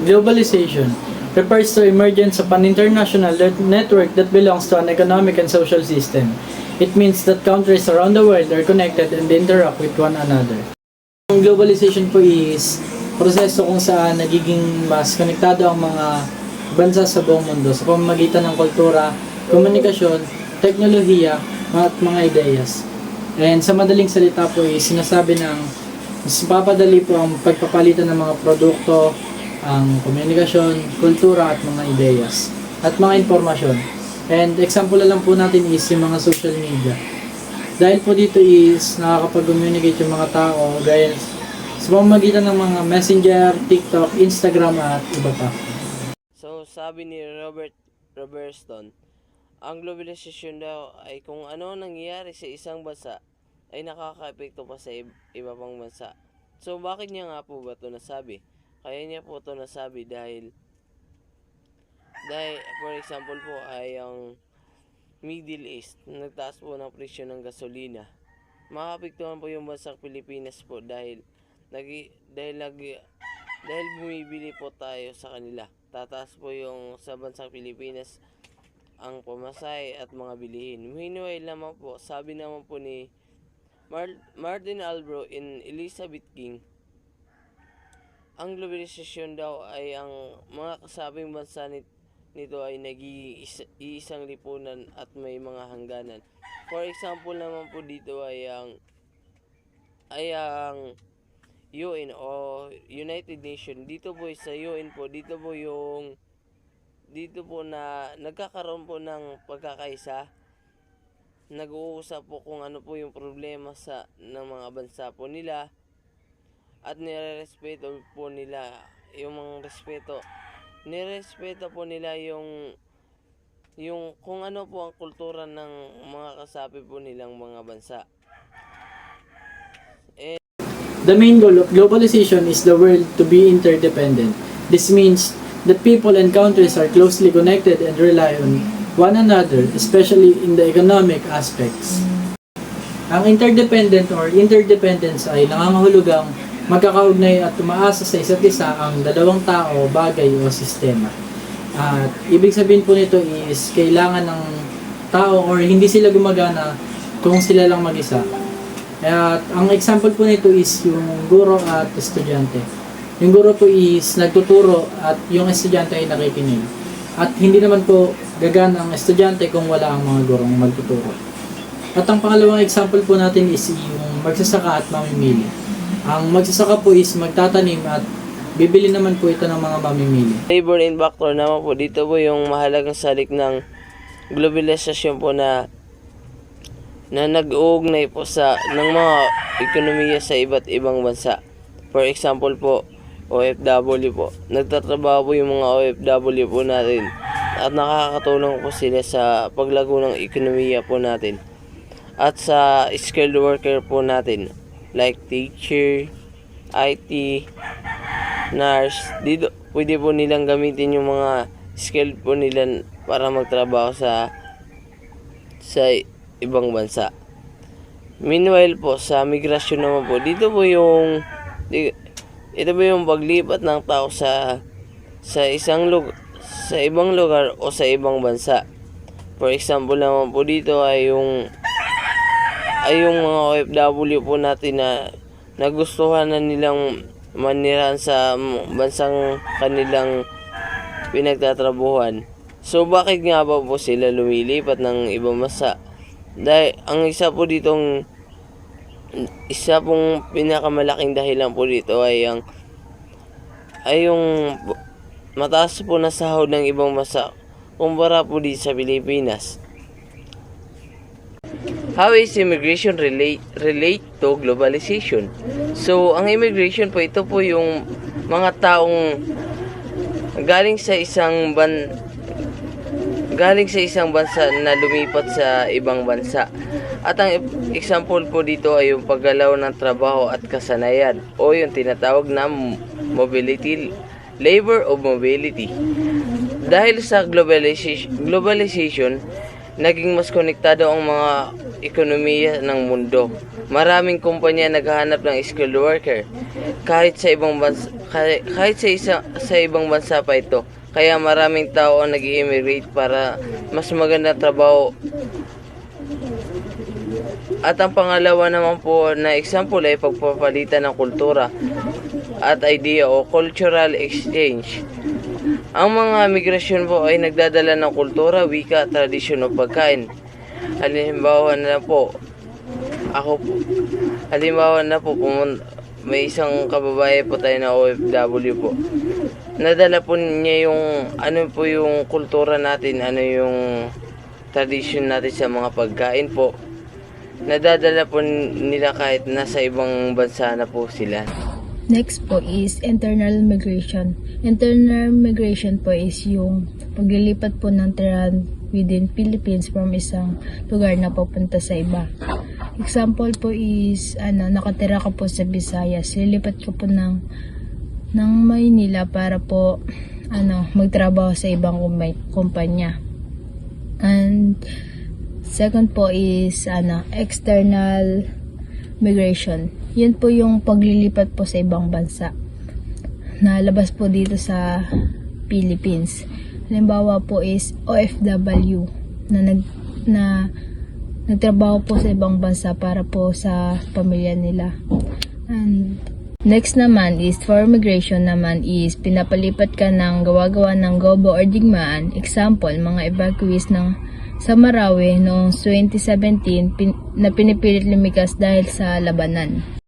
Globalization refers to emergence of an international network that belongs to an economic and social system. It means that countries around the world are connected and interact with one another. Ang globalization po is proseso kung saan nagiging mas konektado ang mga bansa sa buong mundo sa pamamagitan ng kultura, komunikasyon, teknolohiya, at mga ideyas. And sa madaling salita po is sinasabi ng mas papadali po ang pagpapalitan ng mga produkto, ang komunikasyon, kultura at mga ideyas at mga impormasyon. And example na lang po natin is yung mga social media. Dahil po dito is nakakapag-communicate yung mga tao gaya sa pamamagitan ng mga messenger, TikTok, Instagram at iba pa. So sabi ni Robert Robertson, ang globalization daw ay kung ano nangyayari sa isang bansa ay nakaka-epekto pa sa iba pang bansa. So bakit niya nga po ba ito nasabi? Kaya niya po ito nasabi dahil for example po ay ang Middle East, nagtaas po ng presyo ng gasolina. Makapektuhan po yung bansang Pilipinas po dahil bumibili po tayo sa kanila. Tataas po yung sa bansang Pilipinas ang pamasahe at mga bilihin. Meanwhile naman po, sabi naman po ni Martin Albro and Elizabeth King, ang globalisasyon daw ay ang mga kasabing bansa nito ay nag-iisang lipunan at may mga hangganan. For example naman po dito ay ang UN o United Nations. Dito po sa UN po, dito po na nagkakaroon po ng pagkakaisa. Nag-uusap po kung ano po yung problema ng mga bansa po nila at nirerespeto po nila yung mga respeto. Nirespeto po nila yung kung ano po ang kultura ng mga kasapi po nilang mga bansa. The main goal of globalization is the world to be interdependent. This means that people and countries are closely connected and rely on one another, especially in the economic aspects. Ang interdependent or interdependence ay nangangahulugang magkakaugnay at tumaasa sa isa't isa ang dalawang tao, bagay o sistema. At ibig sabihin po nito is kailangan ng tao or hindi sila gumagana kung sila lang mag-isa. At ang example po nito is yung guro at estudyante. Yung guro po is nagtuturo at yung estudyante ay nakikinig. At hindi naman po gagana ang estudyante kung wala ang mga gurong magtuturo. At ang pangalawang example po natin is yung magsasaka at mamimili. Ang magsasaka po is magtatanim at bibili naman po ito ng mga mamimili. Labor and factor naman po, dito po yung mahalagang salik ng globalisasyon po na nag-uugnay po ng mga ekonomiya sa iba't ibang bansa. For example po, OFW po. Nagtatrabaho po yung mga OFW po natin at nakakatulong po sila sa paglago ng ekonomiya po natin at sa skilled worker po natin like teacher, IT, nurse. Dito pwede po nilang gamitin yung mga skill po nila para magtrabaho sa ibang bansa. Meanwhile po sa migrasyon naman po, ito po yung paglipat ng tao sa ibang lugar o sa ibang bansa. For example naman po dito ay yung mga OFW po natin na nagustuhan na nilang manirahan sa bansang kanilang pinagtatrabuhan. So bakit nga ba po sila lumilipat ng ibang bansa? Dahil ang isa pong pinakamalaking dahilan po dito ay yung mataas po na sahod ng ibang bansa kumpara po dito sa Pilipinas. How is immigration relate to globalization? So, ang immigration po, ito po yung mga taong galing sa isang bansa na lumipat sa ibang bansa. At ang example po dito ay yung paggalaw ng trabaho at kasanayan o yung tinatawag na mobility, labor of mobility. Dahil sa globalization, naging mas konektado ang mga ekonomiya ng mundo. Maraming kumpanya naghahanap ng skilled worker kahit sa ibang bansa, sa ibang bansa pa ito. Kaya maraming tao ang nag-i-immigrate para mas magandang trabaho. At ang pangalawa naman po na example ay pagpapalitan ng kultura at idea o cultural exchange. Ang mga migrasyon po ay nagdadala ng kultura, wika, tradisyon o pagkain. Halimbawa na po, may isang kababae po tayo na OFW po. Nadala po niya yung yung kultura natin, yung tradisyon natin sa mga pagkain po. Nadadala po nila kahit nasa ibang bansa na po sila. Next po is internal migration. Internal migration po is yung paglilipat po ng tirahan within Philippines from isang lugar na papunta sa iba. Example po is nakatira ka po sa Visayas, lilipat ka po ng Maynila para po magtrabaho sa ibang kumpanya. And second po is external migration. Yun po yung paglilipat po sa ibang bansa. Nalabas po dito sa Philippines. Halimbawa po is OFW na nagtrabaho po sa ibang bansa para po sa pamilya nila. And next naman is for migration naman is pinapalipat ka ng gawa-gawa ng gobo or digmaan. Example, mga evacuees sa Marawi noong 2017 na pinipilit lumikas dahil sa labanan.